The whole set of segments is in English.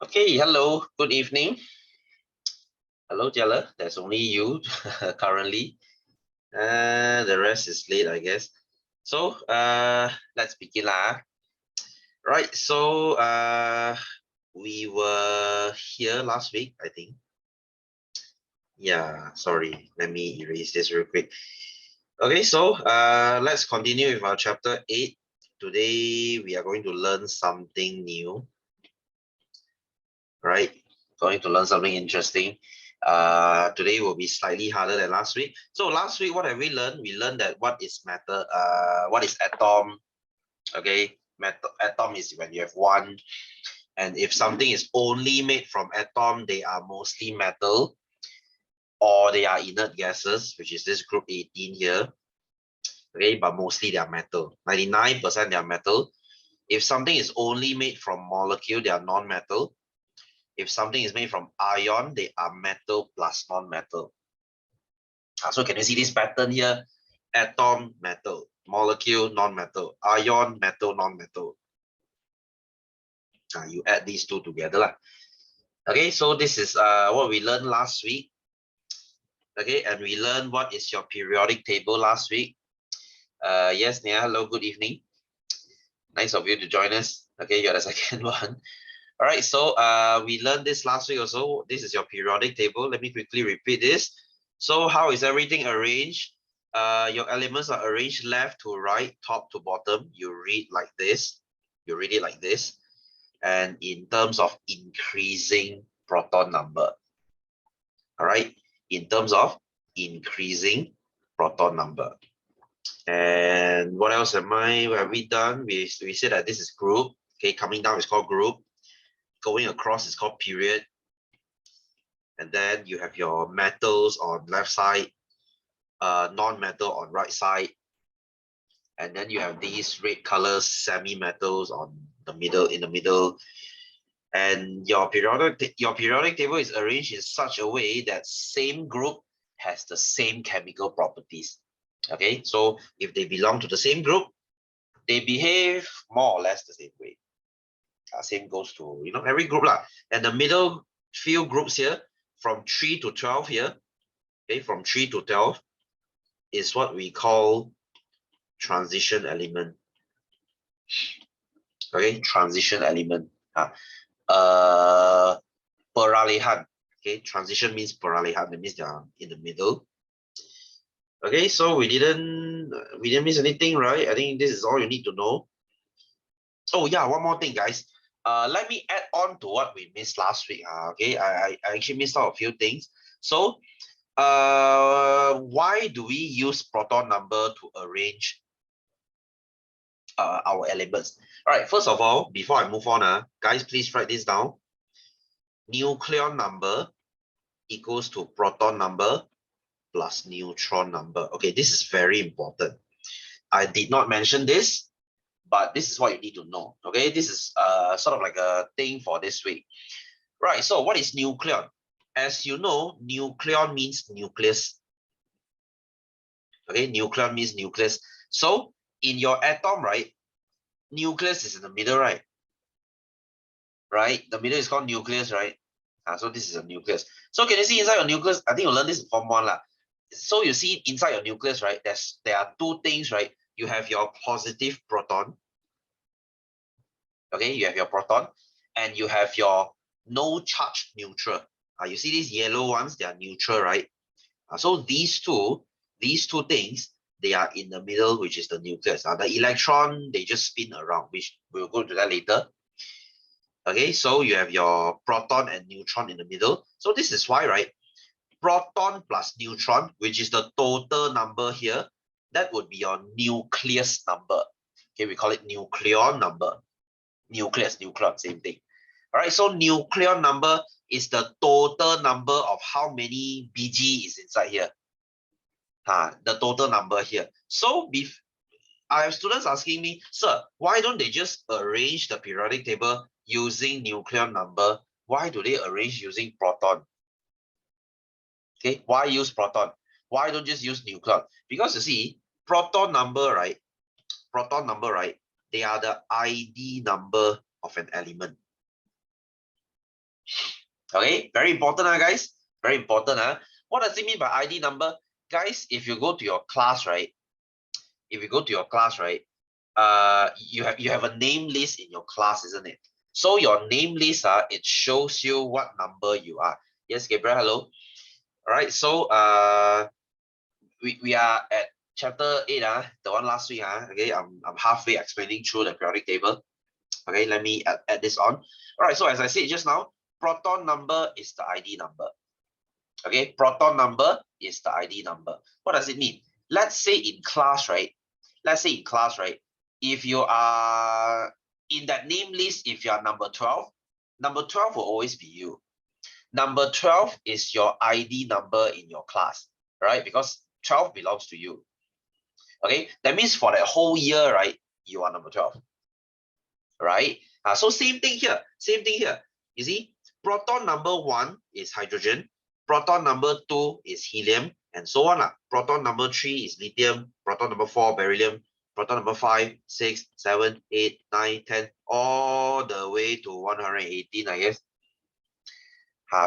Okay, hello, good evening. Hello, Jella. There's only you currently. The rest is late, I guess. So, let's begin lah. Right, so we were here last week, I think. Yeah, sorry. Let me erase this real quick. Okay, so let's continue with our chapter 8. Today we are going to learn something new. Right? Going to learn something interesting. Today will be slightly harder than last week. So last week, what have we learned? We learned that what is matter, what is atom. Okay, atom is when you have one. And if something is only made from atom, they are mostly metal, or they are inert gases, which is this group 18 here. Okay, but mostly they are metal. 99% they are metal. If something is only made from molecule, they are non-metal. If something is made from ion, they are metal plus non-metal. So can you see this pattern here? Atom, metal. Molecule, non-metal. Ion, metal, non-metal. You add these two together lah. Okay, so this is what we learned last week. Okay, and we learned what is your periodic table last week. Yes, Nia, hello, good evening. Nice of you to join us. Okay, you're the second one. All right, so we learned this last week also. This is your periodic table. Let me quickly repeat this. So how is everything arranged? Your elements are arranged left to right, top to bottom. You read like this. You read it like this. And in terms of increasing proton number. All right, in terms of increasing proton number. And what else have we done? We said that this is group. Okay, coming down is called group. Going across is called period. And then you have your metals on left side, non-metal on right side. And then you have these red colors, semi-metals on the middle, in the middle. And your periodic table is arranged in such a way that same group has the same chemical properties. Okay, so if they belong to the same group, they behave more or less the same way. Same goes to every group lah. And the middle few groups here, from 3 to 12 here, okay, from 3 to 12 is what we call transition element. Okay, transition element. Peralihan. Okay, transition means peralihan. That means they are in the middle. Okay, so we didn't miss anything, right? I think this is all you need to know. Oh yeah, one more thing, guys. Let me add on to what we missed last week. Okay, I actually missed out a few things. So, why do we use proton number to arrange our elements? All right, first of all, before I move on, guys, please write this down. Nucleon number equals to proton number plus neutron number. Okay, this is very important. I did not mention this, but this is what you need to know. Okay, this is sort of like a thing for this week. Right, so what is nucleon? As you know, nucleon means nucleus. Okay, nucleon means nucleus. So in your atom, right, nucleus is in the middle, right? Right, the middle is called nucleus, right? So this is a nucleus. So can you see inside your nucleus? I think you learned this in Form 1 lah. So you see inside your nucleus, right? There are two things, right? You have your positive proton. Okay, you have your proton, and you have your no charge neutral. You see these yellow ones, they are neutral, right? So these two things, they are in the middle, which is the nucleus. The electron, they just spin around, which we'll go to that later. Okay, so you have your proton and neutron in the middle. So this is why, right? Proton plus neutron, which is the total number here, that would be your nucleus number. Okay, we call it nucleon number. Nucleus, nucleon, same thing. All right, so nucleon number is the total number of how many Bg is inside here. The total number here. So I have students asking me, sir, why don't they just arrange the periodic table using nucleon number? Why do they arrange using proton? Okay, why use proton? Why don't just use nucleon? Because you see, proton number, right? Proton number, right? They are the ID number of an element. Okay, very important, guys. Very important. What does it mean by ID number? Guys, if you go to your class, right? If you go to your class, right? You have a name list in your class, isn't it? So your name list, it shows you what number you are. Yes, Gabriel, hello. All right, so we are at chapter 8, the one last week. Okay, I'm halfway explaining through the periodic table. Okay, let me add this on. All right, so as I said just now, proton number is the ID number. Okay, proton number is the ID number. What does it mean? Let's say in class, right? Let's say in class, right? If you are in that name list, if you are number 12, number 12 will always be you. Number 12 is your ID number in your class, right? Because 12 belongs to you. Okay, that means for that whole year, right? You are number 12, right? So same thing here. Same thing here. You see, proton number 1 is hydrogen. Proton number 2 is helium, and so on. Proton number 3 is lithium. Proton number 4, beryllium. Proton number 5, 6, 7, 8, 9, 10, all the way to 118, I guess.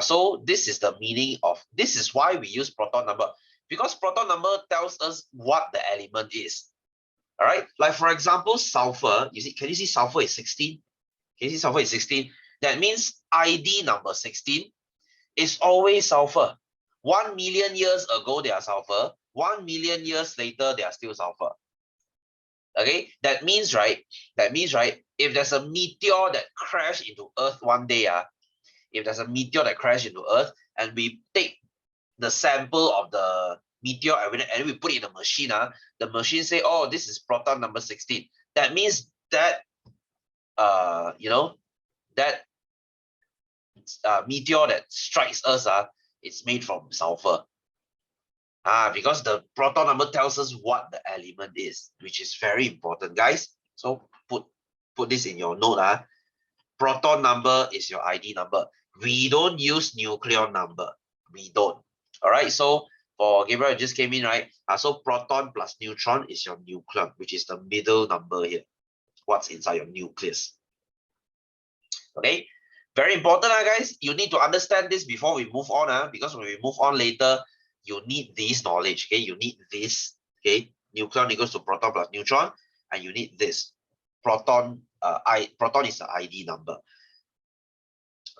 So this is the meaning of, this is why we use proton number, because proton number tells us what the element is. All right, like for example, sulfur, you see, can you see sulfur is 16? Can you see sulfur is 16? That means ID number 16 is always sulfur. 1 million years ago, they are sulfur. 1 million years later, they are still sulfur. Okay, that means, right, if there's a meteor that crashed into Earth one day, if there's a meteor that crashed into Earth and we take the sample of the meteor and we put it in a machine, the machine say, oh, this is proton number 16. That means that, that meteor that strikes us, it's made from sulfur. Because the proton number tells us what the element is, which is very important, guys. So put this in your note. Proton number is your ID number. We don't use nucleon number. We don't. All right. So for Gabriel, it just came in, right? So proton plus neutron is your nucleon, which is the middle number here. What's inside your nucleus? Okay. Very important, guys. You need to understand this before we move on, because when we move on later, you need this knowledge. Okay, you need this. Okay, nucleon equals to proton plus neutron, and you need this. Proton, proton is the ID number.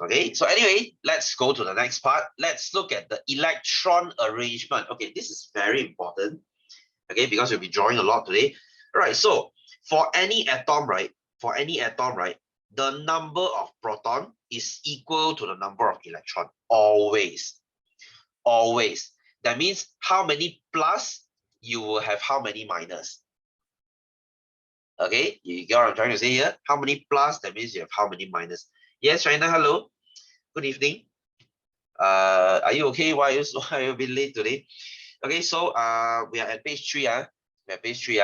Okay, so anyway, let's go to the next part. Let's look at the electron arrangement. Okay, this is very important. Okay, because we'll be drawing a lot today. All right, so for any atom, right? The number of proton is equal to the number of electron. Always. Always. That means how many plus, you will have how many minus. Okay, you get what I'm trying to say here? How many plus, that means you have how many minus. Yes, China, hello. Good evening. Are you okay? Why are you a bit late today? Okay, so we are at page 3. We are page 3.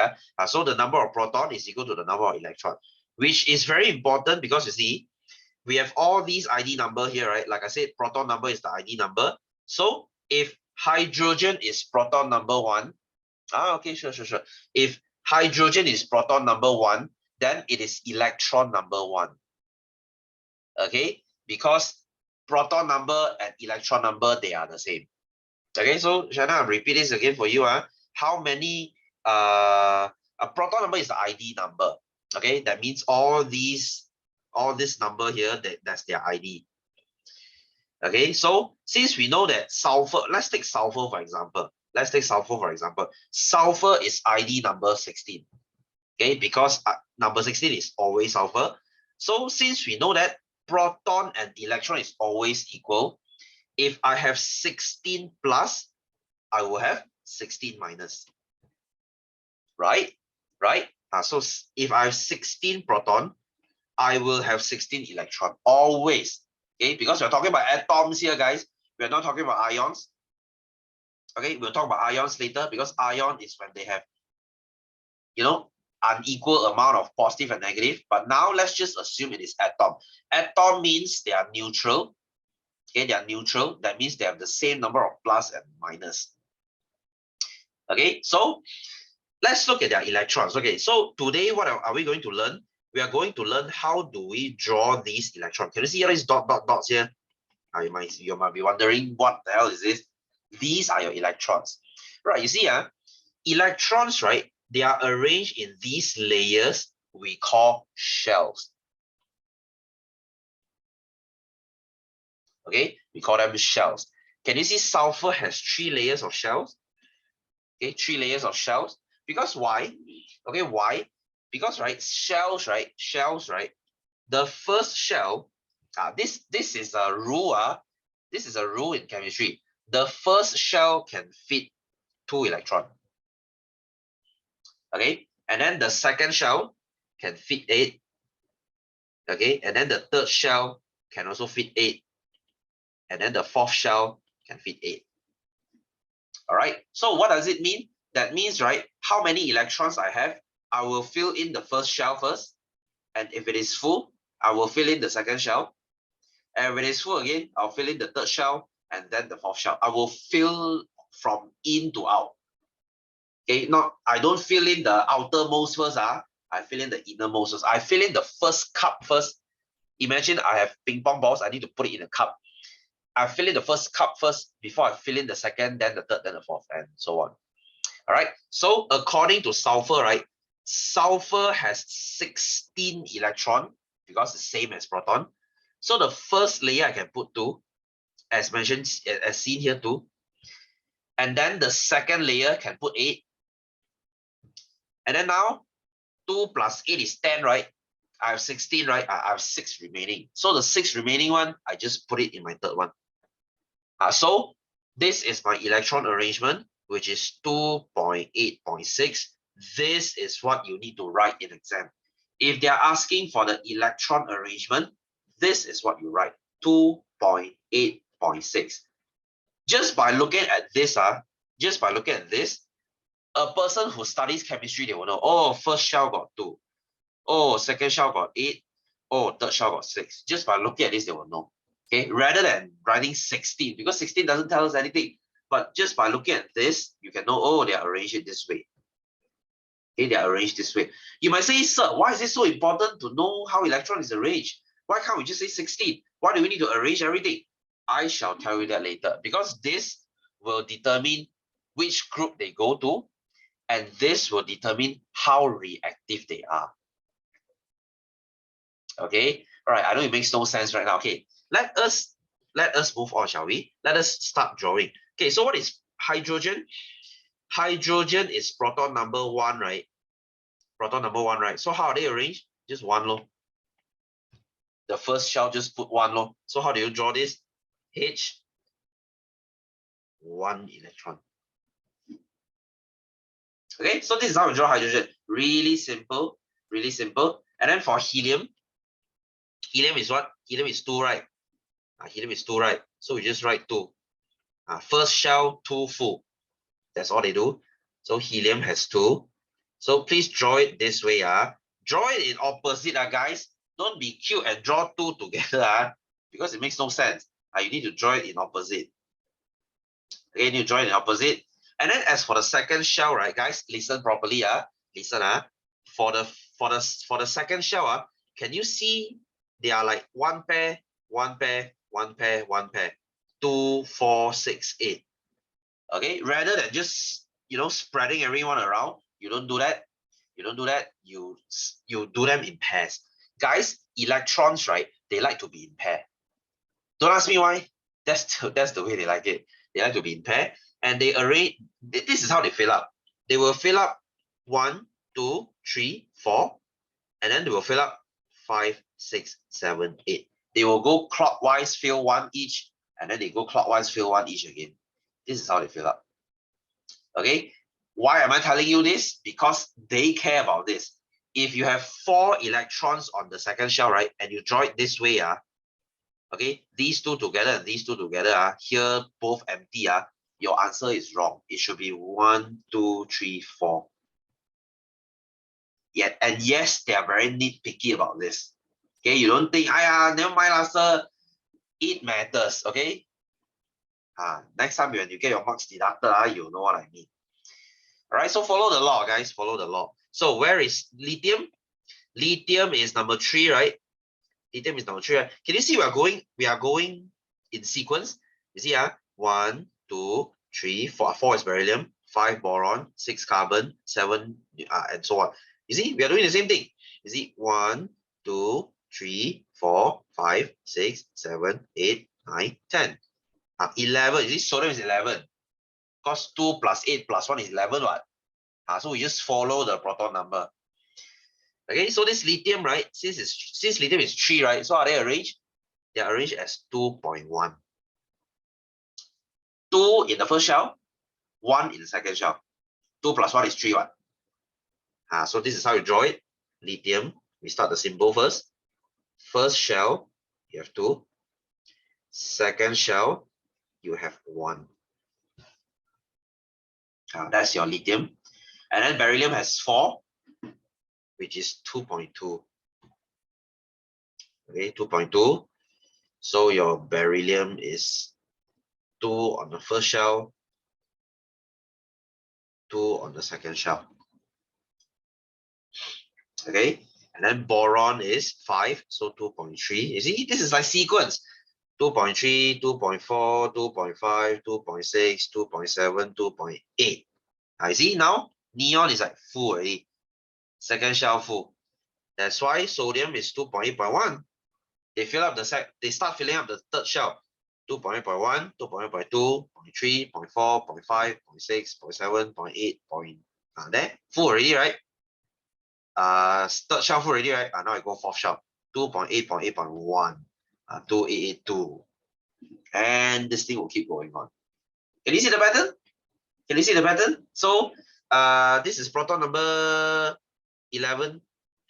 So the number of proton is equal to the number of electron, which is very important because you see, we have all these ID number here, right? Like I said, proton number is the ID number. So if hydrogen is proton number 1, okay, sure. If hydrogen is proton number 1, then it is electron number 1. Okay, because proton number and electron number, they are the same. Okay, so Shanna, I'll repeat this again for you. How many a proton number is the ID number. Okay, that means all this number here, that's their ID. Okay, so since we know that sulfur, let's take sulfur for example. Sulfur is ID number 16. Okay, because number 16 is always sulfur. So since we know that proton and electron is always equal, if I have 16 plus, I will have 16 minus. Right? So if I have 16 proton, I will have 16 electron. Always. Okay, because we're talking about atoms here, guys. We're not talking about ions. Okay, we'll talk about ions later, because ion is when they have, unequal amount of positive and negative. But now let's just assume it is atom. Atom means they are neutral. Okay, they are neutral. That means they have the same number of plus and minus. Okay, so let's look at their electrons. Okay, so today what are we going to learn? We are going to learn how do we draw these electrons. Can you see all these dots here? You might be wondering, what the hell is this? These are your electrons. Right, you see, electrons, right, they are arranged in these layers we call shells. Okay, we call them shells. Can you see sulfur has 3 layers of shells? Okay, 3 layers of shells. Because why? Okay, why? Because shells, the first shell, this is a rule, this is a rule in chemistry. The first shell can fit 2 electrons. Okay, and then the second shell can fit 8. Okay, and then the third shell can also fit 8. And then the fourth shell can fit 8. All right, so what does it mean? That means, right, how many electrons I have, I will fill in the first shell first. And if it is full, I will fill in the second shell. And when it's full again, I'll fill in the third shell and then the fourth shell. I will fill from in to out. Okay, I don't fill in the outermost first. I fill in the innermost first. I fill in the first cup first. Imagine I have ping pong balls. I need to put it in a cup. I fill in the first cup first before I fill in the second, then the third, then the fourth, and so on. All right. So according to sulfur, right, sulfur has 16 electrons because it's same as proton. So the first layer I can put 2, as mentioned, as seen here 2. And then the second layer can put 8. And then now 2 plus 8 is 10, right? I have 16, right? I have 6 remaining. So the 6 remaining one, I just put it in my third one. So this is my electron arrangement, which is 2.8.6. This is what you need to write in exam. If they are asking for the electron arrangement, this is what you write, 2.8.6. Just by looking at this, a person who studies chemistry, they will know, oh, first shell got 2. Oh, second shell got 8. Oh, third shell got 6. Just by looking at this, they will know. Okay, rather than writing 16, because 16 doesn't tell us anything. But just by looking at this, you can know, oh, they are arranged it this way. Okay, they are arranged this way. You might say, sir, why is it so important to know how electron is arranged? Why can't we just say 16? Why do we need to arrange everything? I shall tell you that later, because this will determine which group they go to, and this will determine how reactive they are. Okay, all right, I know it makes no sense right now. Okay, let us move on, shall we? Let us start drawing. Okay, so what is hydrogen? Hydrogen is proton number 1, right? Proton number 1, right? So how are they arranged? Just 1 low. The first shell, just put 1 low. So how do you draw this? H, 1 electron. Okay, so this is how we draw hydrogen. Really simple, really simple. And then for helium, helium is what? Helium is 2, right? Helium is 2, right? So we just write 2. First shell, 2 full. That's all they do. So helium has 2. So please draw it this way. Draw it in opposite, guys. Don't be cute and draw 2 together, because it makes no sense. You need to draw it in opposite. Okay, you need to draw it in opposite. And then as for the second shell, right, guys, listen properly. Listen. For the second shell, can you see they are like 1 pair, 1 pair, 1 pair, 1 pair, 2, 4, 6, 8. Okay, rather than just spreading everyone around, you don't do that. You don't do that. You do them in pairs. Guys, electrons, right? They like to be in pair. Don't ask me why. That's the way they like it. They like to be in pair, and they arrange. This is how they fill up. They will fill up 1, 2, 3, 4, and then they will fill up 5, 6, 7, 8. They will go clockwise, fill 1 each, and then they go clockwise, fill 1 each again. This is how they fill up. Okay, why am I telling you this? Because they care about this. If you have 4 electrons on the second shell, right, and you draw it this way, okay, these 2 together and these 2 together, here both empty, your answer is wrong. It should be 1, 2, 3, 4. Yeah, and yes, they are very nitpicky about this. Okay, you don't think, never mind, sir, it matters. Okay. Next time when you get your marks deducted, you'll know what I mean. All right, so follow the law, guys. Follow the law. So where is lithium? Lithium is number 3, right? Lithium is number 3. Right? Can you see we are going in sequence. You see, 1, 2, 3, 4. 4 is beryllium, 5 boron, 6 carbon, 7, and so on. You see, we are doing the same thing. You see, 1, 2, 3, 4, 5, 6, 7, 8, 9, 10. 11. You see, sodium is 11. Because 2 plus 8 plus 1 is 11, what? So we just follow the proton number. Okay, so this lithium, right? Since lithium is 3, right? So are they arranged? They are arranged as 2.1. 2 in the first shell, 1 in the second shell. 2 plus 1 is 3, what? So this is how you draw it. Lithium, we start the symbol first. First shell, you have 2. Second shell, you have 1. That's your lithium. And then beryllium has 4, which is 2.2. Okay, 2.2. So your beryllium is 2 on the first shell, 2 on the second shell. Okay, and then boron is 5, so 2.3. You see, this is like sequence. 2.3, 2.4, 2.5, 2.6, 2.7, 2.8. I see now neon is like full already. Second shell full. That's why sodium is 2.8.1. They start filling up the third shell. 2.8.1, 2.8.2, 0.3, 0.4, 0.5, 0.6, 0.7, 0.8, there. Full already, right? Third shell full already, right? Now I go fourth shell. 2.8.8.1, 2.882. And this thing will keep going on. Can you see the pattern? Can you see the pattern? So this is proton number 11,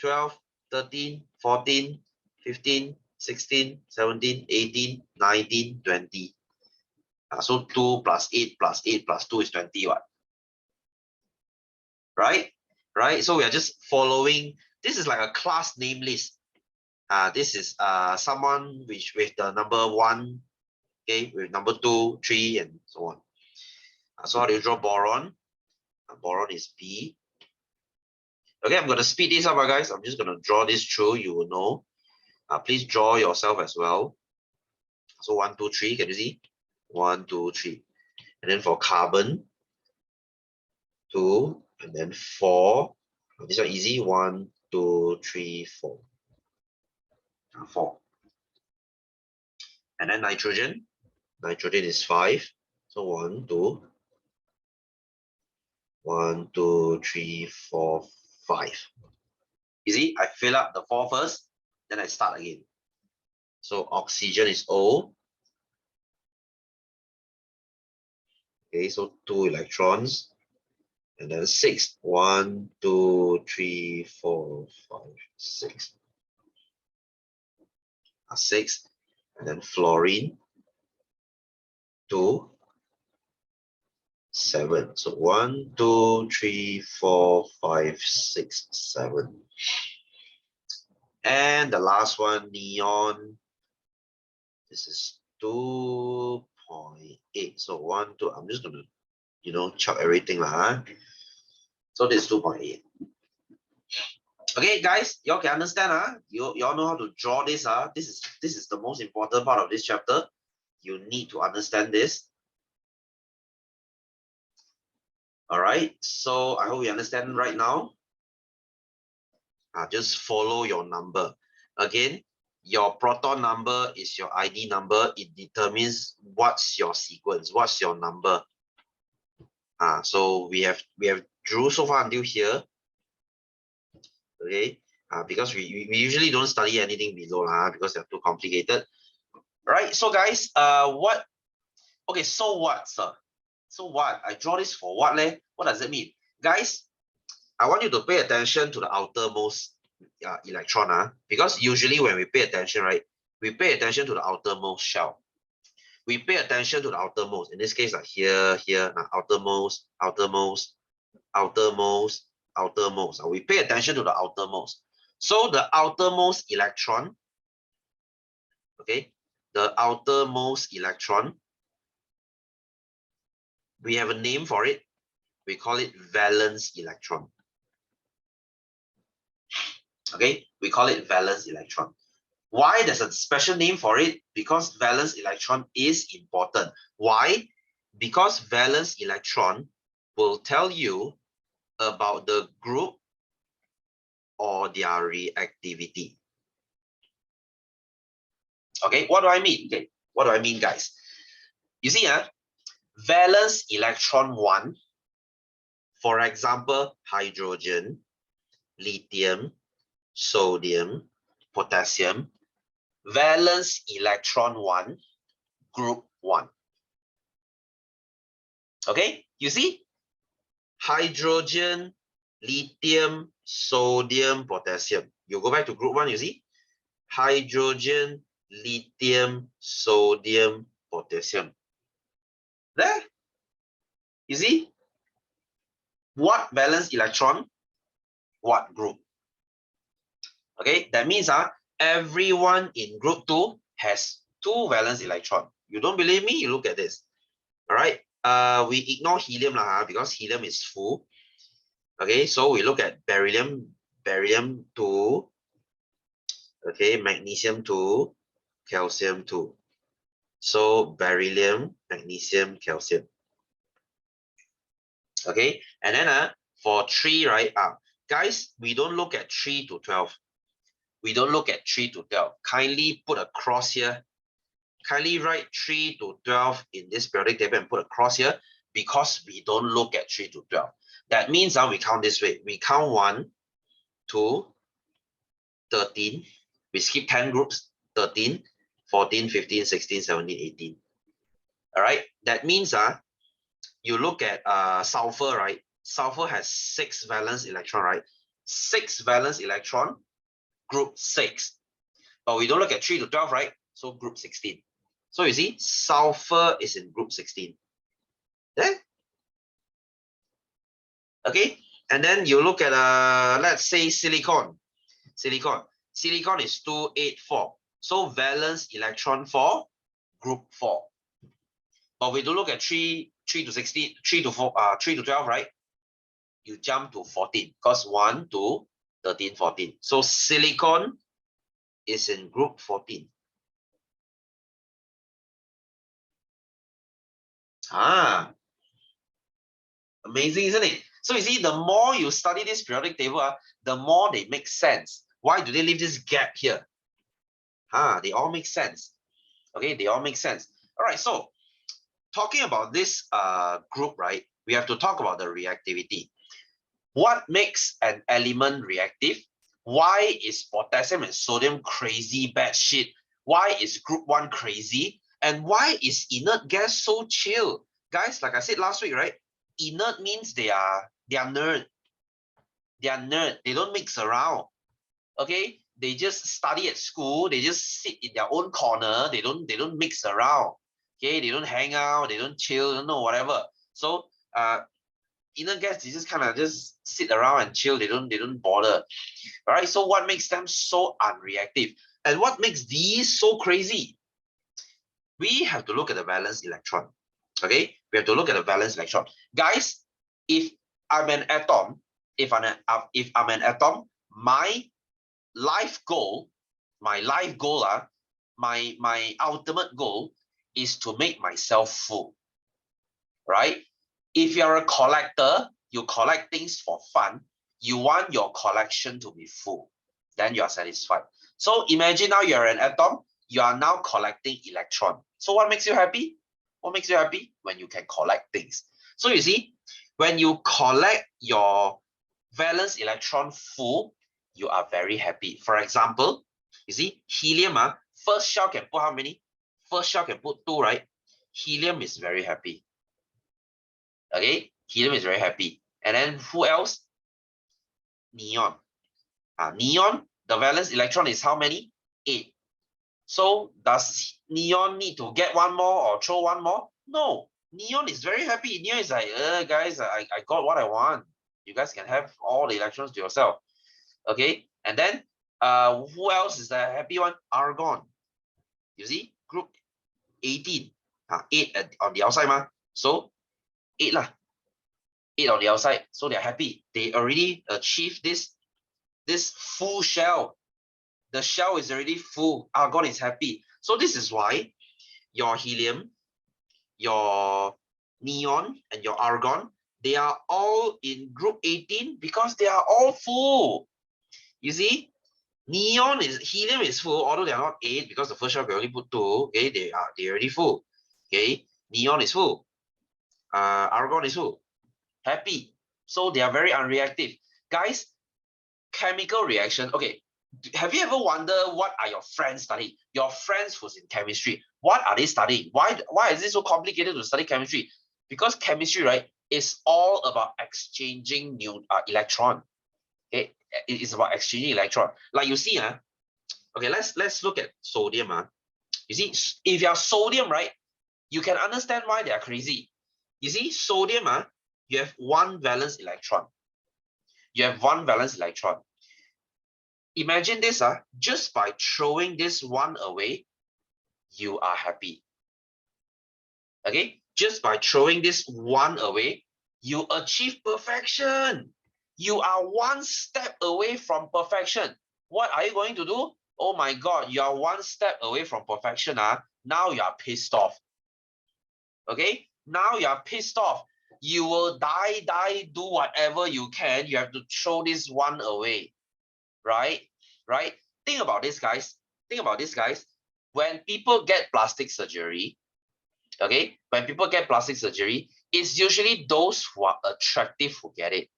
12, 13, 14, 15, 16, 17, 18, 19, 20. So 2 plus 8 plus 8 plus 2 is 20, what? Right? Right? So we are just following. This is like a class name list. This is someone with the number 1, okay, with number 2, 3, and so on. So how do you draw boron? Boron is B. Okay, I'm going to speed this up, guys. I'm just going to draw this through. You will know. Please draw yourself as well. So 1, 2, 3. Can you see? 1, 2, 3. And then for carbon, 2, and then 4. This one easy. 1, 2, 3, 4. 4. And then nitrogen. Nitrogen is 5. So 1, 2. 1, 2, 3, 4, 5. Easy. I fill up the 4 first, then I start again. So oxygen is O. Okay, so 2 electrons. And then 6. 1, 2, 3, 4, 5, 6. 6. And then fluorine. 2. 7. So 1, 2, 3, 4, 5, 6, 7. And the last one, neon. This is 2.8. So 1, 2. I'm just gonna, chuck everything lah. So this is 2.8. Okay, guys, y'all can understand, y'all know how to draw this, This is the most important part of this chapter. You need to understand this. All right, so I hope you understand right now. Just follow your number. Again, your proton number is your ID number. It determines what's your sequence, what's your number. So we have drew so far until here. Okay, because we usually don't study anything below because they're too complicated. Right, so guys, what? Okay, so what, sir? So what? I draw this for what, leh? What does it mean? Guys, I want you to pay attention to the outermost electron, because usually when we pay attention, right, we pay attention to the outermost shell. We pay attention to the outermost. In this case, like here, outermost, outermost, outermost, outermost. We pay attention to the outermost. So the outermost electron, okay, the outermost electron, we have a name for it. We call it valence electron. Okay, we call it valence electron. Why there's a special name for it? Because valence electron is important. Why? Because valence electron will tell you about the group or their reactivity. Okay, what do I mean? Okay, what do I mean, guys? You see, valence electron 1, for example, hydrogen, lithium, sodium, potassium, valence electron 1, group 1. Okay, you see? Hydrogen, lithium, sodium, potassium. You go back to group 1, you see? Hydrogen, lithium, sodium, potassium. There. You see? What valence electron? What group? Okay, that means everyone in group 2 has 2 valence electron. You don't believe me? You look at this. All right. We ignore helium because helium is full. Okay, so we look at beryllium, barium 2. Okay, magnesium 2, calcium 2. So beryllium, magnesium, calcium. Okay, and then for 3, right? Guys, we don't look at 3 to 12. We don't look at 3 to 12. Kindly put a cross here. Kindly write 3 to 12 in this periodic table and put a cross here because we don't look at 3 to 12. That means we count this way. We count 1, 2, 13. We skip 10 groups, 13, 14, 15, 16, 17, 18. All right. That means you look at sulfur, right? Sulfur has 6 valence electron, right? 6 valence electron, group 6. But we don't look at 3 to 12, right? So group 16. So you see, sulfur is in group 16. There. Okay. And then you look at, let's say, silicon. Silicon is 284. So valence electron for group 4. But we don't look at 3 to 16, 3 to 4, 3 to 12, right? You jump to 14 because 1 to 13, 14. So silicon is in group 14. Amazing, isn't it? So you see, the more you study this periodic table, the more they make sense. Why do they leave this gap here? They all make sense. Okay, they all make sense. All right, so talking about this group, right, we have to talk about the reactivity. What makes an element reactive? Why is potassium and sodium crazy bad shit? Why is group 1 crazy? And why is inert gas so chill? Guys, like I said last week, right? Inert means they are nerd. They are nerd. They don't mix around. Okay? They just study at school. They just sit in their own corner. They don't mix around. Okay? They don't hang out. They don't chill. No, whatever. So inert gas, they just kind of just sit around and chill. They don't bother. All right. So what makes them so unreactive? And what makes these so crazy? We have to look at the valence electron. Okay, we have to look at the valence electron. Guys, if I'm an atom, my life goal, my ultimate goal is to make myself full. Right? If you're a collector, you collect things for fun, you want your collection to be full, then you are satisfied. So imagine now you're an atom, you are now collecting electron. So what makes you happy? What makes you happy? When you can collect things. So you see, when you collect your valence electron full, you are very happy. For example, you see, helium, first shell can put how many? First shell can put 2, right? Helium is very happy. Okay, helium is very happy. And then who else? Neon. Neon, the valence electron is how many? 8. So does neon need to get one more or throw one more? No. Neon is very happy. Neon is like, guys, I got what I want. You guys can have all the electrons to yourself. Okay, and then who else is the happy one? Argon. You see, group 18. 8 on the outside, so 8 lah. 8 on the outside, so they're happy. They already achieved this full shell. The shell is already full. Argon is happy. So this is why your helium, your neon, and your argon, they are all in group 18 because they are all full. You see, helium is full, although they are not 8 because the first shell can only put 2. Okay, they're already full. Okay, neon is full. Argon is full. Happy. So they are very unreactive. Guys, chemical reaction. Okay, have you ever wondered what are your friends studying? Your friends who's in chemistry, what are they studying? Why is it so complicated to study chemistry? Because chemistry, right, is all about exchanging electron. Okay, it is about exchanging electron. Like you see, okay, let's look at sodium. You see, if you are sodium, right, you can understand why they are crazy. You see, sodium, you have one valence electron. You have one valence electron. Imagine this, just by throwing this one away, you are happy. Okay, just by throwing this one away, you achieve perfection. You are one step away from perfection. What are you going to do? Oh my God, you are one step away from perfection. Now you are pissed off. Okay, now you are pissed off. You will die, do whatever you can. You have to throw this one away, right? Right? Think about this, guys. Think about this, guys. When people get plastic surgery, okay, when people get plastic surgery, it's usually those who are attractive who get it,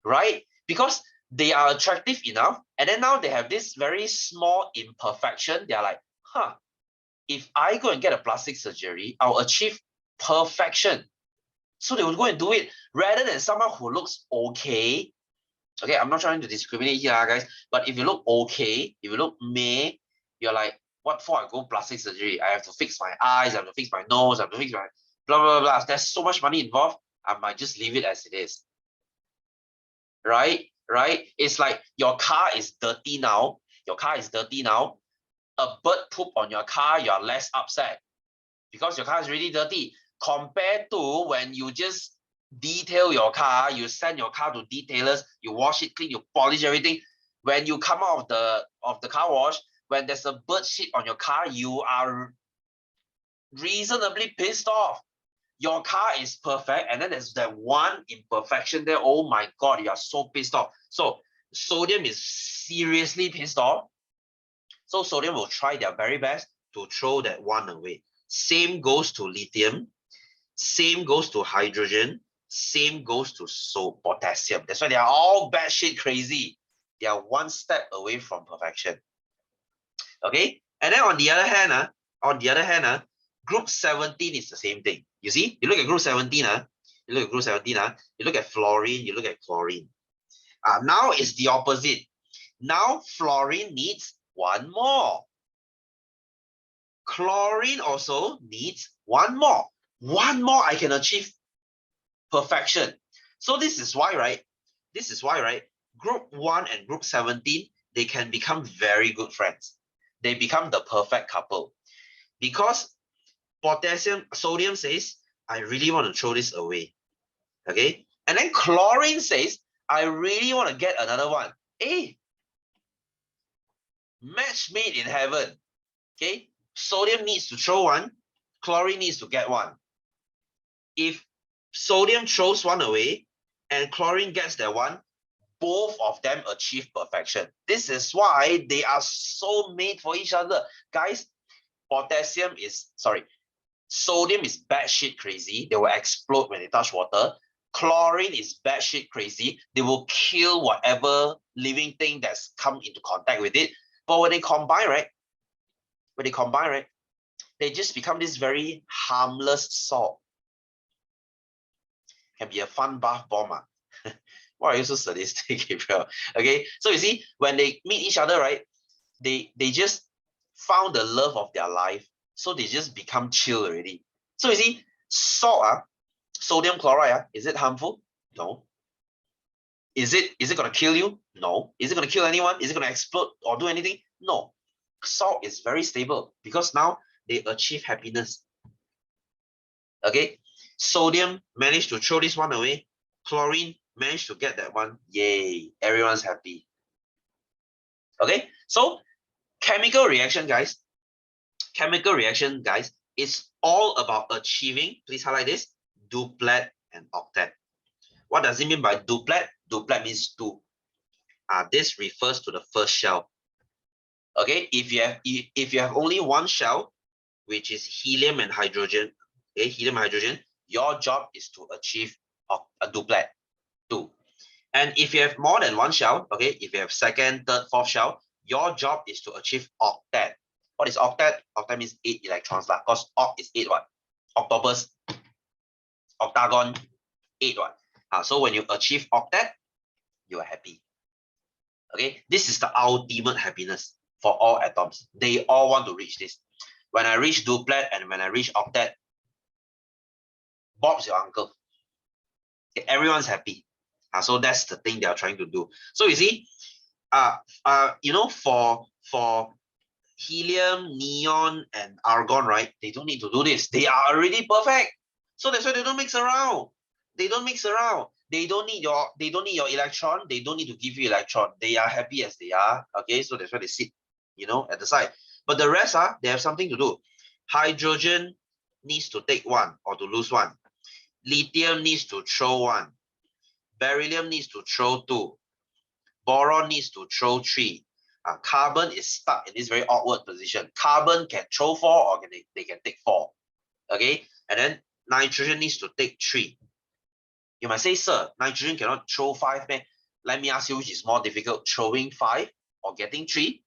right? Because they are attractive enough, and then now they have this very small imperfection. They are like, if I go and get a plastic surgery, I'll achieve perfection. So they will go and do it rather than someone who looks okay. Okay, I'm not trying to discriminate here, guys, but if you look okay, if you look meh, you're like, what for I go plastic surgery? I have to fix my eyes, I have to fix my nose, I have to fix my blah, blah, blah. There's so much money involved. I might just leave it as it is. Right? Right? It's like your car is dirty now. Your car is dirty now. A bird poop on your car, you're less upset because your car is really dirty compared to when you just detail your car, you send your car to detailers, you wash it clean, you polish everything. When you come out of the car wash, when there's a bird shit on your car, you are reasonably pissed off. Your car is perfect, and then there's that one imperfection there. Oh my God, you are so pissed off. So sodium is seriously pissed off. So sodium will try their very best to throw that one away. Same goes to lithium. Same goes to hydrogen. Same goes to potassium. That's why they are all batshit crazy. They are one step away from perfection. Okay, and then on the other hand, group 17 is the same thing. You see, you look at group 17, you look at fluorine, you look at chlorine. Now it's the opposite. Now fluorine needs one more. Chlorine also needs one more. One more I can achieve perfection. So this is why, right? Group 1 and group 17, they can become very good friends. They become the perfect couple. Because sodium says, I really want to throw this away. Okay? And then chlorine says, I really want to get another one. Hey, match made in heaven. Okay? Sodium needs to throw one, chlorine needs to get one. If sodium throws one away and chlorine gets that one, both of them achieve perfection. This is why they are so made for each other. Guys, sodium is batshit crazy. They will explode when they touch water. Chlorine is batshit crazy. They will kill whatever living thing that's come into contact with it. But when they combine, right? They just become this very harmless salt. Can be a fun bath bomb. Why are you so sadistic, Gabriel? Okay, so you see, when they meet each other, right? They just found the love of their life, so they just become chill already. So you see, salt, sodium chloride, is it harmful? No. Is it gonna kill you? No. Is it gonna kill anyone? Is it gonna explode or do anything? No. Salt is very stable because now they achieve happiness. Okay, sodium managed to throw this one away. Chlorine managed to get that one. Yay, everyone's happy. Okay, so chemical reaction, guys. Chemical reaction, guys, is all about achieving, please highlight this, duplet and octet. What does it mean by duplet? Duplet means two. This refers to the first shell. Okay, if you have only one shell, which is helium and hydrogen, okay, helium and hydrogen, your job is to achieve a duplet, two. And if you have more than one shell, okay, if you have second, third, fourth shell, your job is to achieve octet. What is octet? Octet means 8 electrons, because oct is 8 what? Octopus, octagon, 8 what? So when you achieve octet, you are happy. Okay, this is the ultimate happiness for all atoms. They all want to reach this. When I reach duplet and when I reach octet, Bob's your uncle. Okay, everyone's happy. So that's the thing they are trying to do. So you see, you know, for helium, neon, and argon, right? They don't need to do this. They are already perfect. So that's why they don't mix around. They don't mix around. They don't need your electron. They don't need to give you electron. They are happy as they are. Okay, so that's why they sit, you know, at the side. But the rest they have something to do. Hydrogen needs to take one or to lose one. Lithium needs to throw one. Beryllium needs to throw two. Boron needs to throw three. Carbon is stuck in this very awkward position. Carbon can throw four or they can take four. Okay, and then nitrogen needs to take three. You might say, sir, nitrogen cannot throw five, man. Let me ask you, which is more difficult, throwing five or getting three?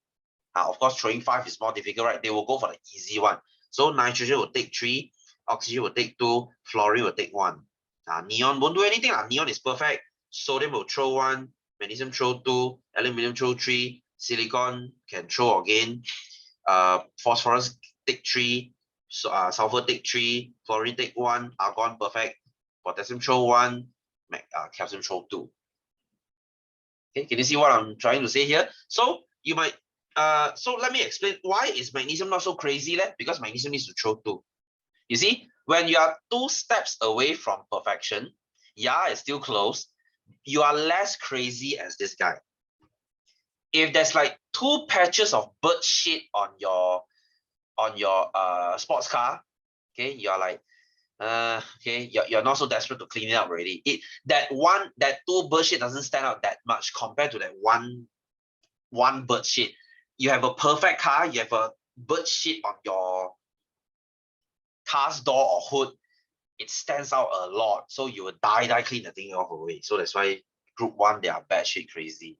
Of course, throwing five is more difficult, right? They will go for the easy one. So nitrogen will take three, oxygen will take two, fluorine will take one. Neon won't do anything. Neon is perfect. Sodium will throw one, magnesium throw two, aluminum throw three, silicon can throw again, phosphorus take three, sulfur take three, fluorine take one, argon perfect, potassium throw one, calcium throw two. Okay, can you see what I'm trying to say here? So you might, so let me explain why is magnesium not so crazy, because magnesium needs to throw two. You see, when you are 2 steps away from perfection, it's still close. You are less crazy as this guy. If there's like 2 patches of bird shit on your sports car, okay, you're like, okay, you're not so desperate to clean it up already. That 2 bird shit doesn't stand out that much compared to that one bird shit. You have a perfect car, you have a bird shit on your car's door or hood, it stands out a lot. So you will die clean the thing off away. So that's why group 1, they are bad shit crazy.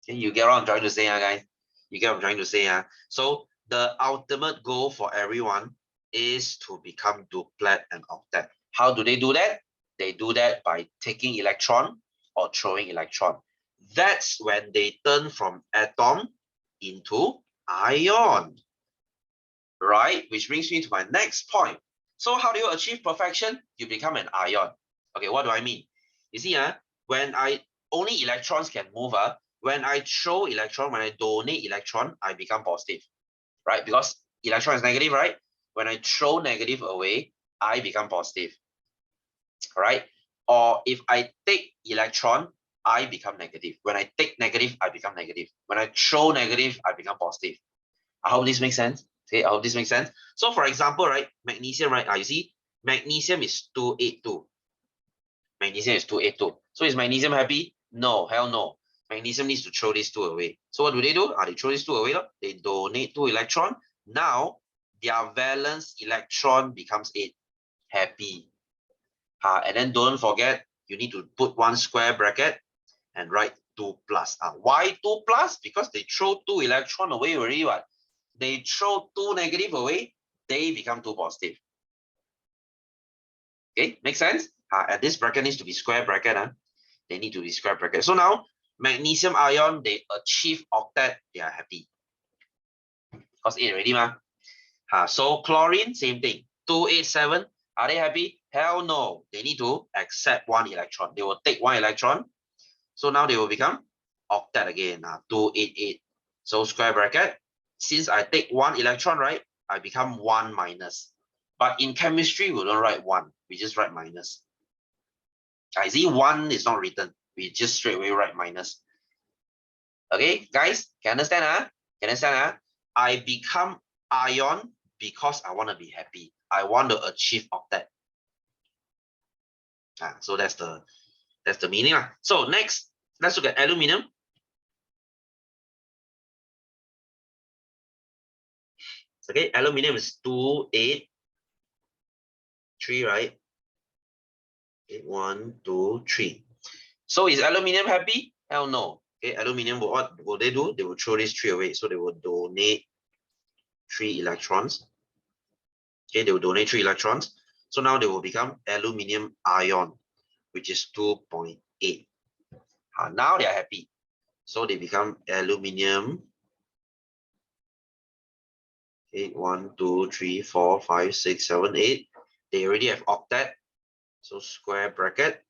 Okay, you get what I'm trying to say, guys? You get what I'm trying to say, So the ultimate goal for everyone is to become duplet and octet. How do they do that? They do that by taking electron or throwing electron. That's when they turn from atom into ion, right? Which brings me to my next point. So how do you achieve perfection? You become an ion. Okay, what do I mean? You see, when only electrons can move, when I throw electron, when I donate electron, I become positive, right? Because electron is negative, right? When I throw negative away, I become positive, right? Or if I take electron, I become negative. When I take negative, I become negative. When I throw negative, I become positive. I hope this makes sense. Okay, I hope this makes sense. So for example, right, magnesium, right? You see, magnesium is 282. Magnesium is 282. So is magnesium happy? No, hell no. Magnesium needs to throw these 2 away. So what do? They throw these 2 away. They donate 2 electron. Now their valence electron becomes 8. Happy. And then don't forget, you need to put 1 square bracket and write 2 plus. Why 2 plus? Because they throw 2 electron away already. What? They throw 2 negative away, they become 2 positive. Okay, make sense? And this bracket needs to be square bracket. They need to be square bracket. So now, magnesium ion, they achieve octet, they are happy. Because 8 already, so chlorine, same thing. 287, are they happy? Hell no. They need to accept 1 electron. They will take 1 electron. So now they will become octet again. 288. So square bracket. Since I take 1 electron, right? I become 1 minus. But in chemistry, we don't write 1. We just write minus. I see 1 is not written. We just straight away write minus. Okay, guys, can understand? Can understand? I become ion because I want to be happy. I want to achieve octet. So that's the meaning. So next, let's look at aluminum. Okay, aluminum is 283, right? 8, 1, 2, 3. So is aluminum happy? Hell no. Okay, aluminum, what will they do? They will throw these 3 away. So they will donate 3 electrons. Okay, they will donate 3 electrons. So now they will become aluminum ion, which is 2.8. Now they are happy. So they become aluminum 8, 1, 2, 3, 4, 5, 6, 7, 8. They already have octet. So square bracket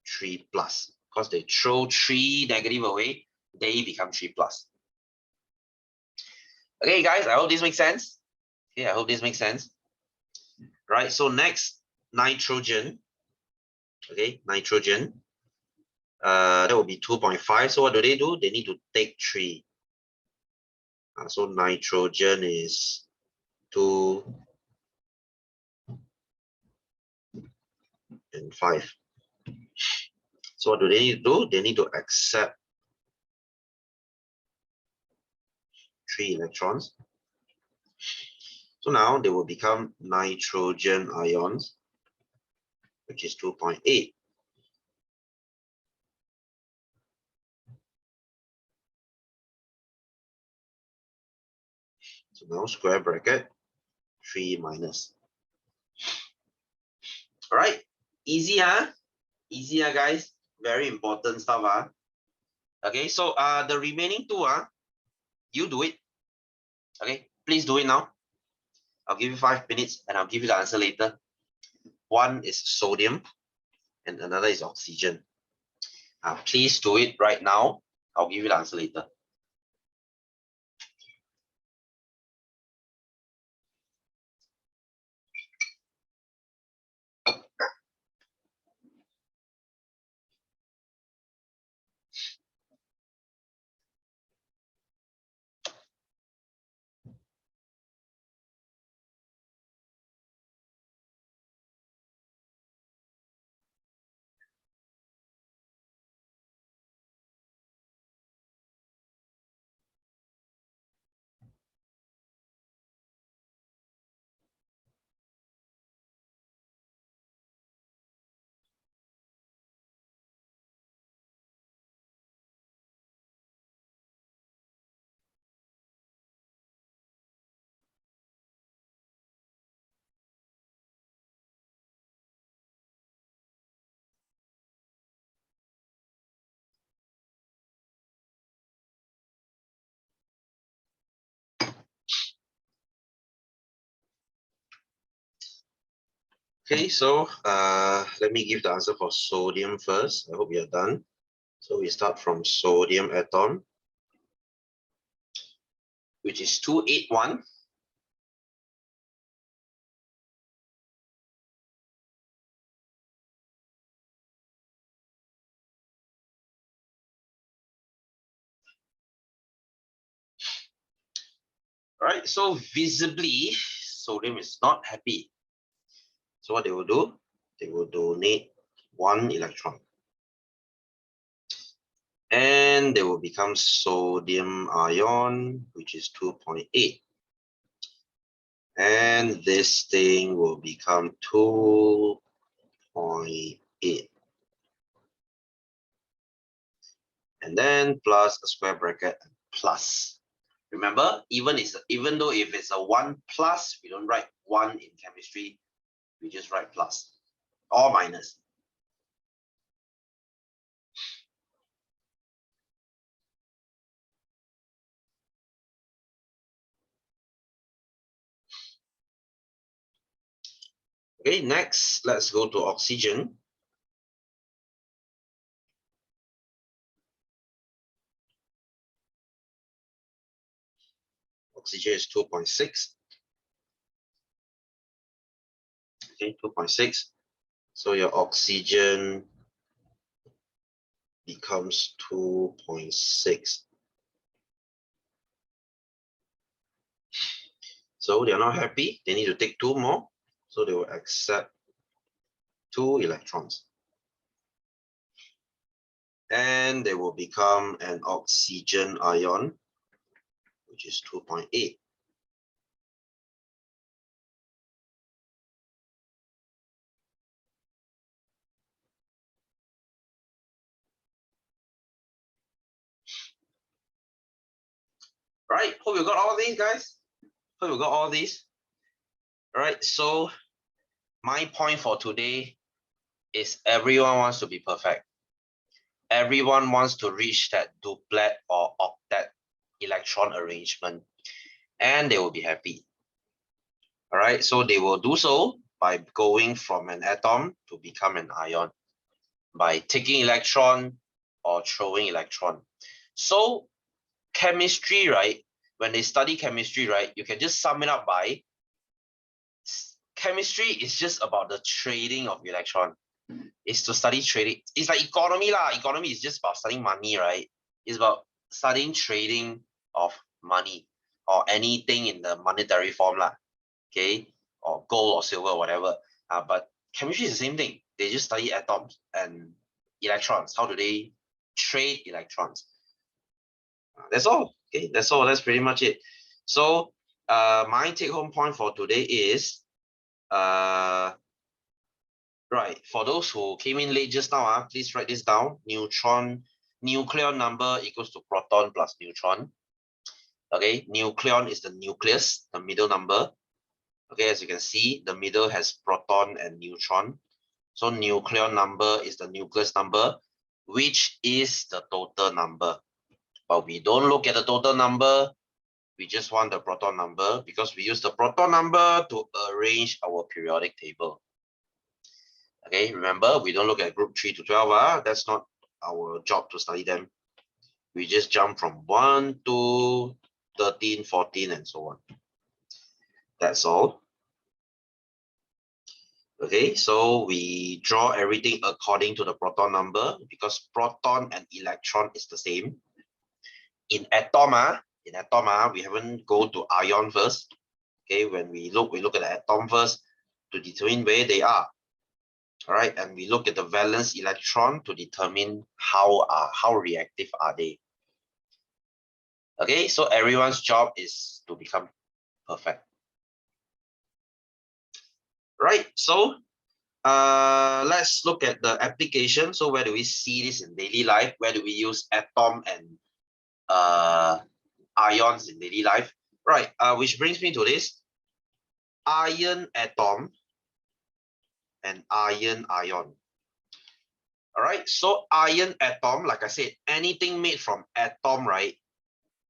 3 plus. Because they throw 3 negative away, they become 3 plus. Okay, guys, I hope this makes sense. Okay, I hope this makes sense. Right, so next, nitrogen. Okay, nitrogen. That will be 2.5. So what do? They need to take 3. So nitrogen is 2 and 5. So what do? They need to accept 3 electrons. So now they will become nitrogen ions, which is 2.8. So now square bracket 3 minus. All right, easy, easy, guys. Very important stuff. Okay, so the remaining 2, you do it. Okay, please do it now. I'll give you 5 minutes and I'll give you the answer later. One is sodium and another is oxygen. Please do it right now. I'll give you the answer later. Okay, so let me give the answer for sodium first. I hope you're done. So we start from sodium atom, which is 281. All right, so visibly, sodium is not happy. So what they will do, they will donate 1 electron. And they will become sodium ion, which is 2.8. And this thing will become 2.8. And then plus a square bracket plus. Remember, even though if it's a 1 plus, we don't write 1 in chemistry, we just write plus or minus. Okay, next, let's go to oxygen. Oxygen is 2.6. Okay, 2.6. So your oxygen becomes 2.6. So they're not happy. They need to take 2 more. So they will accept 2 electrons. And they will become an oxygen ion, which is 2.8. Right, hope you got all these, guys. Hope you got all these. All right, so my point for today is everyone wants to be perfect. Everyone wants to reach that duplet or octet electron arrangement, and they will be happy. All right, so they will do so by going from an atom to become an ion, by taking electron or throwing electron. So chemistry, right? When they study chemistry, right, you can just sum it up by chemistry is just about the trading of electron. It's to study trading. It's like economy lah. Economy is just about studying money, right? It's about studying trading of money or anything in the monetary form lah. Okay, or gold or silver or whatever. But chemistry is the same thing. They just study atoms and electrons. How do they trade electrons? That's all. Okay, that's all. That's pretty much it. So my take-home point for today is right, for those who came in late just now, please write this down. Nucleon number equals to proton plus neutron. Okay, nucleon is the nucleus, the middle number. Okay, as you can see, the middle has proton and neutron. So nucleon number is the nucleus number, which is the total number. But we don't look at the total number. We just want the proton number because we use the proton number to arrange our periodic table. Okay, remember, we don't look at group 3 to 12. That's not our job to study them. We just jump from 1 to 13, 14, and so on. That's all. Okay, so we draw everything according to the proton number because proton and electron is the same. In atom, we haven't go to ion first. Okay, when we look at the atom first to determine where they are. All right, and we look at the valence electron to determine how reactive are they. Okay, so everyone's job is to become perfect. Right, so let's look at the application. So where do we see this in daily life? Where do we use atom and ions in daily life? Right, which brings me to this iron atom and iron ion. All right, so iron atom, like I said, anything made from atom, right,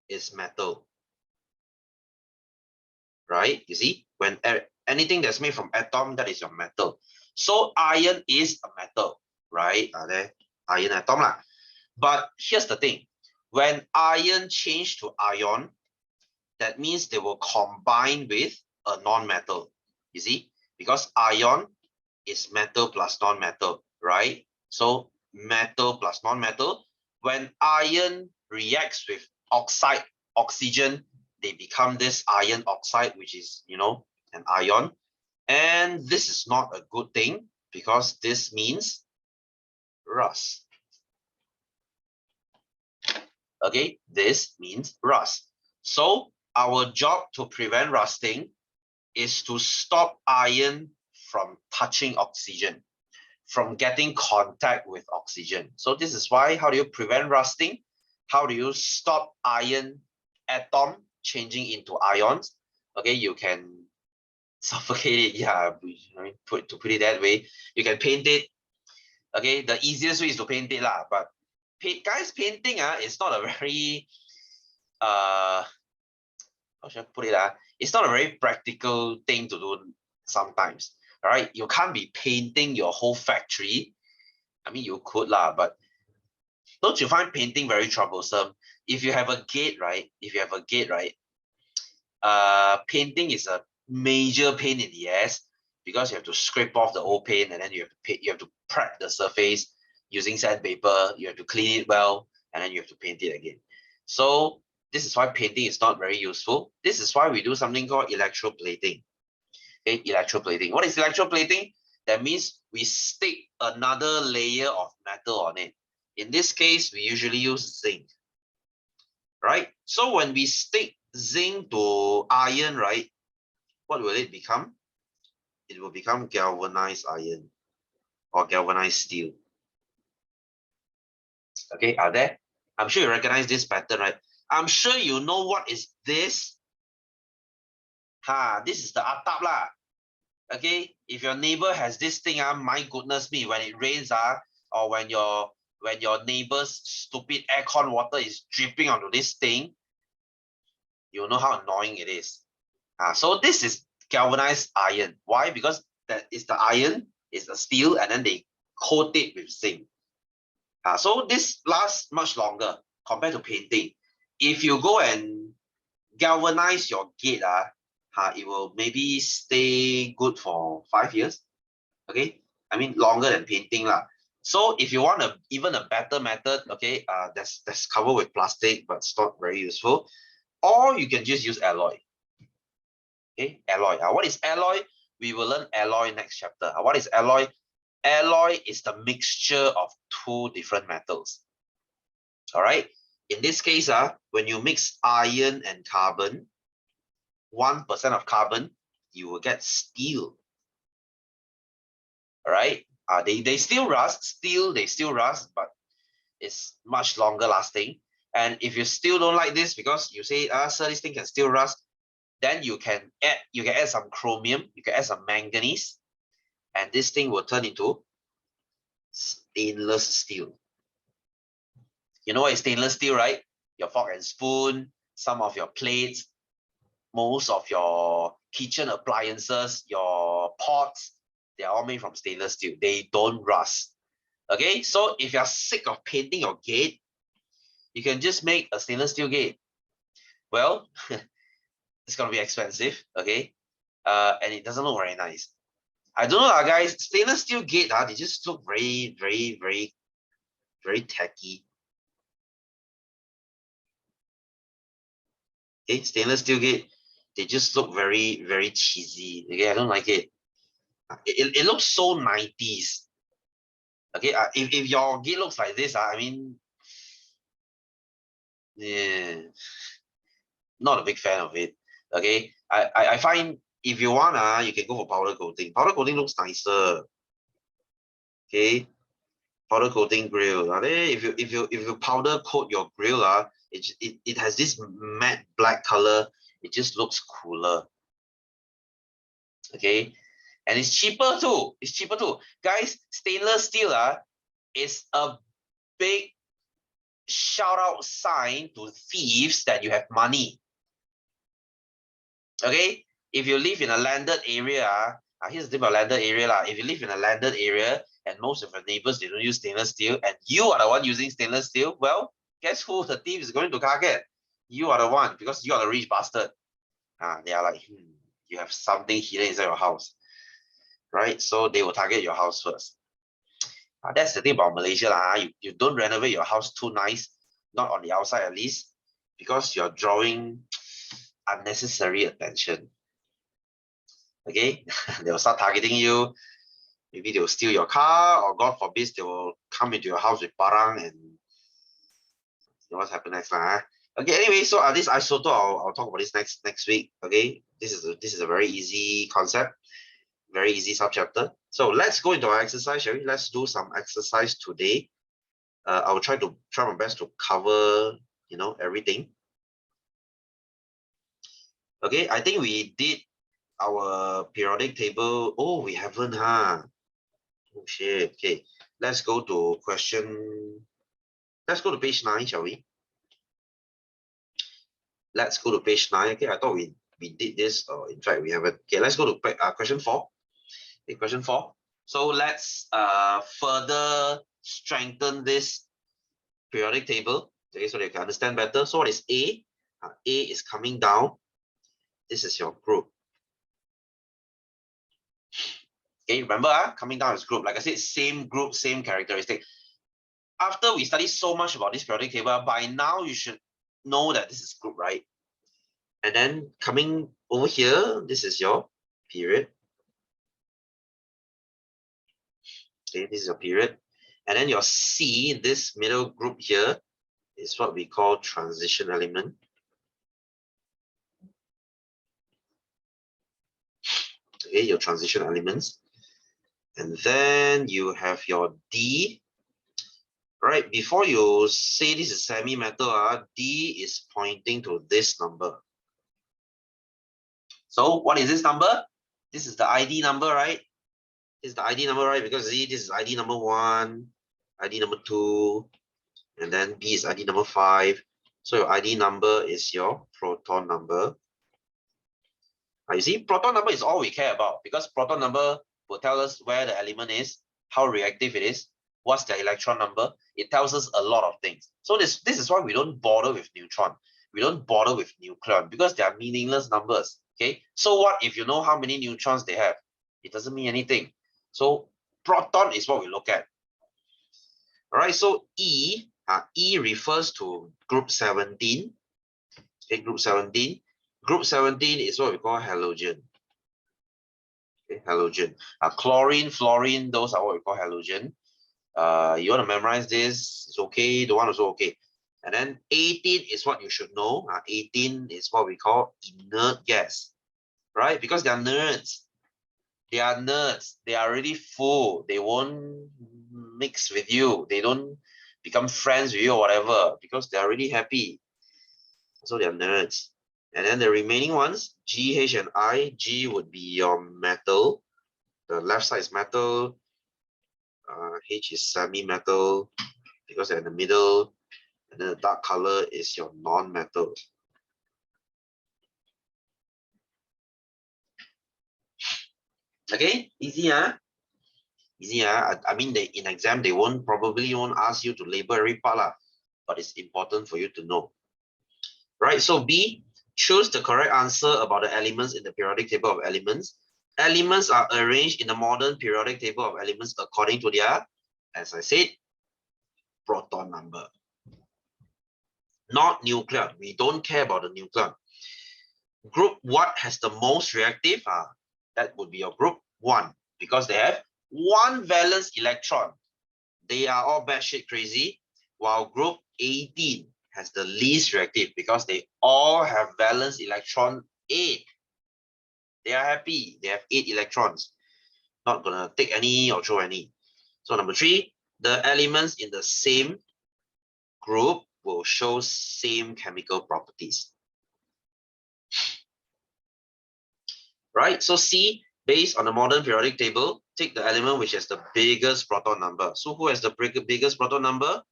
is metal. Right, you see, when anything that's made from atom, that is your metal. So iron is a metal, right? There, iron atom lah. But here's the thing, when iron change to ion, that means they will combine with a non-metal, you see, because ion is metal plus non-metal, right? So metal plus non-metal, when iron reacts with oxide, oxygen, they become this iron oxide, which is, you know, an ion. And this is not a good thing because this means rust. Okay, this means rust. So our job to prevent rusting is to stop iron from touching oxygen, from getting contact with oxygen. So this is why, how do you prevent rusting? How do you stop iron atom changing into ions? Okay, you can suffocate it. Yeah, I mean, to put it that way, you can paint it. Okay, the easiest way is to paint it lah. But guys, painting is not a very how should I put it? It's not a very practical thing to do sometimes. All right, you can't be painting your whole factory. I mean, you could lah, but don't you find painting very troublesome? If you have a gate, right? Painting is a major pain in the ass because you have to scrape off the old paint and then you have to prep the surface using sandpaper. You have to clean it well and then you have to paint it again. So This is why painting is not very useful. This is why we do something called electroplating. Okay, electroplating. What is electroplating? That means we stick another layer of metal on it. In this case, we usually use zinc. Right? So when we stick zinc to iron, right, what will it become? It will become galvanized iron or galvanized steel. Okay, are there? I'm sure you recognize this pattern, right? I'm sure you know what is this. This is the atap lah. Okay, if your neighbor has this thing, my goodness me, when it rains, or when your neighbor's stupid aircon water is dripping onto this thing, you know how annoying it is. So this is galvanized iron. Why? Because that is the iron, is the steel, and then they coat it with zinc. So this lasts much longer compared to painting. If you go and galvanize your gate, it will maybe stay good for 5 years. Okay, I mean longer than painting lah. So if you want even a better method, okay, that's covered with plastic, but it's not very useful. Or you can just use alloy. Okay, alloy. What is alloy? We will learn alloy next chapter. What is alloy? Alloy is the mixture of two different metals. All right. In this case, when you mix iron and carbon, 1% of carbon, you will get steel. All right. They still rust. They still rust, but it's much longer lasting. And if you still don't like this because you say, sir, this thing can still rust, then you can add some chromium, you can add some manganese, and this thing will turn into stainless steel. You know what is stainless steel, right? Your fork and spoon, some of your plates, most of your kitchen appliances, your pots, they are all made from stainless steel. They don't rust. Okay, so if you're sick of painting your gate, you can just make a stainless steel gate. Well, it's gonna be expensive, okay? And it doesn't look very nice. I don't know, guys. Stainless steel gate, they just look very, very, very, very tacky. Okay, stainless steel gate, they just look very, very cheesy. Okay, I don't like it. It looks so 90s. Okay, if your gate looks like this, I mean, yeah, not a big fan of it. Okay, I find if you want, you can go for powder coating. Powder coating looks nicer. Okay, powder coating grill. If you powder coat your grill, it has this matte black color. It just looks cooler. Okay, and it's cheaper too. It's cheaper too, guys. Stainless steel is a big shout out sign to thieves that you have money. Okay, if you live in a landed area, here's the thing about landed area lah. If you live in a landed area and most of your neighbors, they don't use stainless steel, and you are the one using stainless steel, well, guess who the thief is going to target? You are the one, because you are the rich bastard. They are like, you have something hidden inside your house, right? So they will target your house first. That's the thing about Malaysia lah. You don't renovate your house too nice, not on the outside at least, because you're drawing unnecessary attention. Okay, they'll start targeting you. Maybe they'll steal your car, or God forbid, they will come into your house with parang, and what's happened next lah. Okay, anyway, so this isotope, I'll talk about this next week. Okay, this is a very easy concept, very easy subchapter. So let's go into our exercise, shall we? Let's do some exercise today. I will try my best to cover, everything. Okay, I think we did our periodic table. Oh, we haven't, Oh shit. Okay, let's go to page 9, shall we? Let's go to page 9. Okay, I thought we did this, or in fact we haven't. Okay, let's go to question 4. Okay, question 4. So let's further strengthen this periodic table, okay, so that you can understand better. So what is A? A is coming down. This is your group. Okay, remember, coming down is group. Like I said, same group, same characteristic. After we study so much about this periodic table, by now you should know that this is group, right? And then coming over here, this is your period. Okay, this is your period. And then your C, this middle group here, is what we call transition element. Okay, your transition elements. And then you have your D. Right, before you say this is semi-metal, D is pointing to this number. So what is this number? This is the ID number, right? This is the ID number, right? Because Z, this is ID number 1, ID number 2, and then B is ID number 5. So your ID number is your proton number. You see, proton number is all we care about because proton number will tell us where the element is, how reactive it is, what's the electron number. It tells us a lot of things. So this is why we don't bother with neutron. We don't bother with nucleon because they are meaningless numbers. Okay. So what if you know how many neutrons they have? It doesn't mean anything. So proton is what we look at. All right. So E refers to group 17. Okay, group 17. Group 17 is what we call halogen. Okay, halogen. Chlorine, fluorine, those are what we call halogen. You want to memorize this, it's okay. The one also okay. And then 18 is what you should know. 18 is what we call inert gas, right? Because they are nerds. They are nerds. They are already full. They won't mix with you. They don't become friends with you or whatever because they're already happy. So they are nerds. And then the remaining ones, G, H, and I. G would be your metal. The left side is metal. H is semi-metal because they're in the middle. And then the dark color is your non-metal. Okay, easy, huh? Easy, huh? I mean, in exam, they probably won't ask you to label every part, but it's important for you to know. Right, so B, choose the correct answer about the elements in the periodic table of elements. Elements are arranged in the modern periodic table of elements according to their, as I said, proton number. Not nucleon. We don't care about the nucleon. Group what has the most reactive? That would be your group 1 because they have 1 valence electron. They are all batshit crazy, while group 18 has the least reactive because they all have valence electron 8. They are happy. They have 8 electrons. Not gonna take any or throw any. So number 3, the elements in the same group will show same chemical properties. Right, so C, based on the modern periodic table, take the element which has the biggest proton number. So who has the biggest proton number?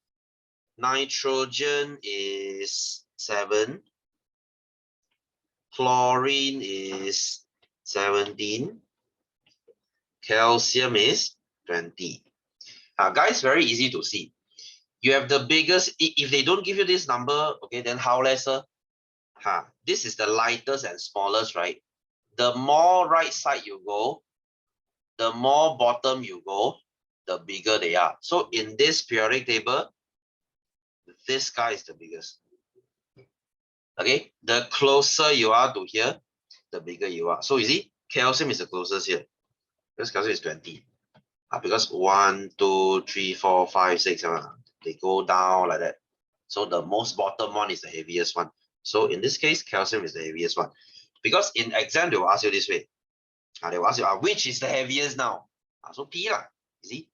Nitrogen is 7. Chlorine is 17. Calcium is 20. Guys, very easy to see. You have the biggest, if they don't give you this number, okay, then how lesser? This is the lightest and smallest, right? The more right side you go, the more bottom you go, the bigger they are. So in this periodic table, this guy is the biggest. Okay, the closer you are to here, the bigger you are. So you see, calcium is the closest here. Because calcium is 20. Because 1, 2, 3, 4, 5, 6, 7, they go down like that. So the most bottom one is the heaviest one. So in this case, calcium is the heaviest one. Because in exam, they will ask you this way. They will ask you, which is the heaviest now? So P lah, you see?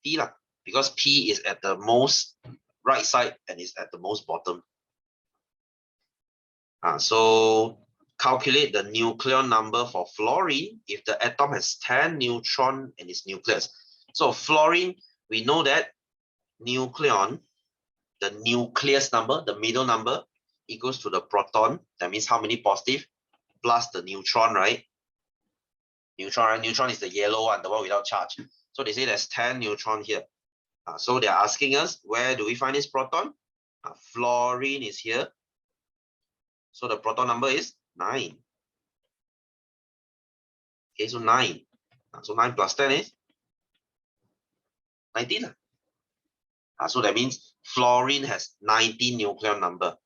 P lah. Because P is at the most right side and is at the most bottom. So calculate the nucleon number for fluorine if the atom has 10 neutron in its nucleus. So fluorine, we know that nucleon, the nucleus number, the middle number, equals to the proton. That means how many positive plus the neutron, right? Neutron, right? Neutron is the yellow one, the one without charge. So they say there's 10 neutron here. So they're asking us, where do we find this proton? Fluorine is here. So the proton number is 9. Okay, so 9. So 9 plus 10 is 19. So that means fluorine has 19 nucleon number.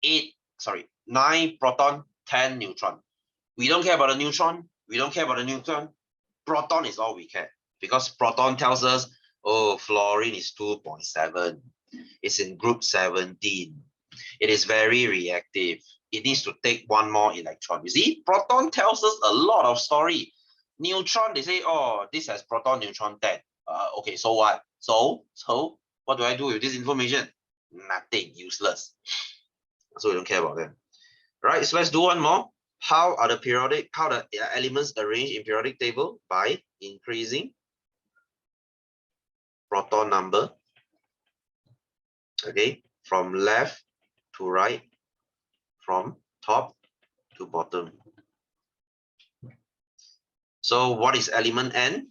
9 proton, 10 neutron. We don't care about the neutron. We don't care about the neutron. Proton is all we care, because proton tells us, oh, fluorine is 2.7. It's in group 17. It is very reactive. It needs to take one more electron. You see, proton tells us a lot of story. Neutron, they say, oh, this has proton, neutron 10. Okay, so what? So what do I do with this information? Nothing, useless. So we don't care about them. Right, so let's do one more. How the elements arranged in periodic table? By increasing proton number, okay, from left to right, from top to bottom. So what is element N?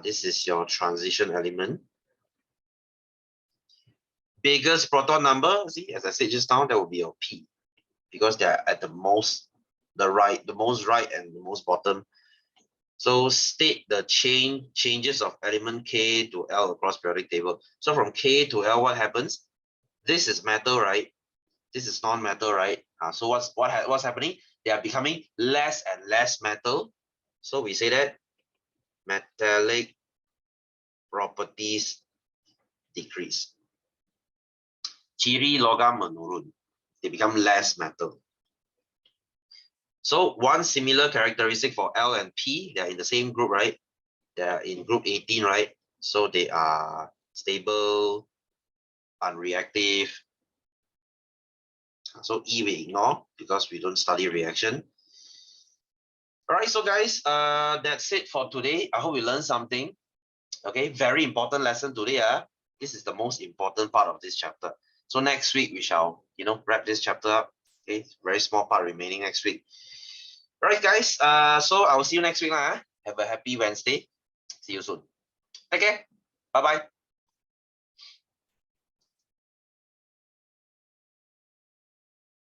This is your transition element. Biggest proton number, see, as I said just now, that will be your P, because they're at the most right and the most bottom. So state the changes of element K to L across periodic table. So from K to L, what happens? This is metal, right? This is non-metal, right? So what's happening? They are becoming less and less metal. So we say that metallic properties decrease. Ciri logam menurun. They become less metal. So one similar characteristic for L and P, they're in the same group, right? They're in group 18, right? So they are stable, unreactive. So E we ignore because we don't study reaction. All right, so guys, that's it for today. I hope you learned something. Okay, very important lesson today. This is the most important part of this chapter. So next week we shall, wrap this chapter up. Okay, very small part remaining next week. All right, guys. So I will see you next week. Have a happy Wednesday. See you soon. Okay. Bye-bye.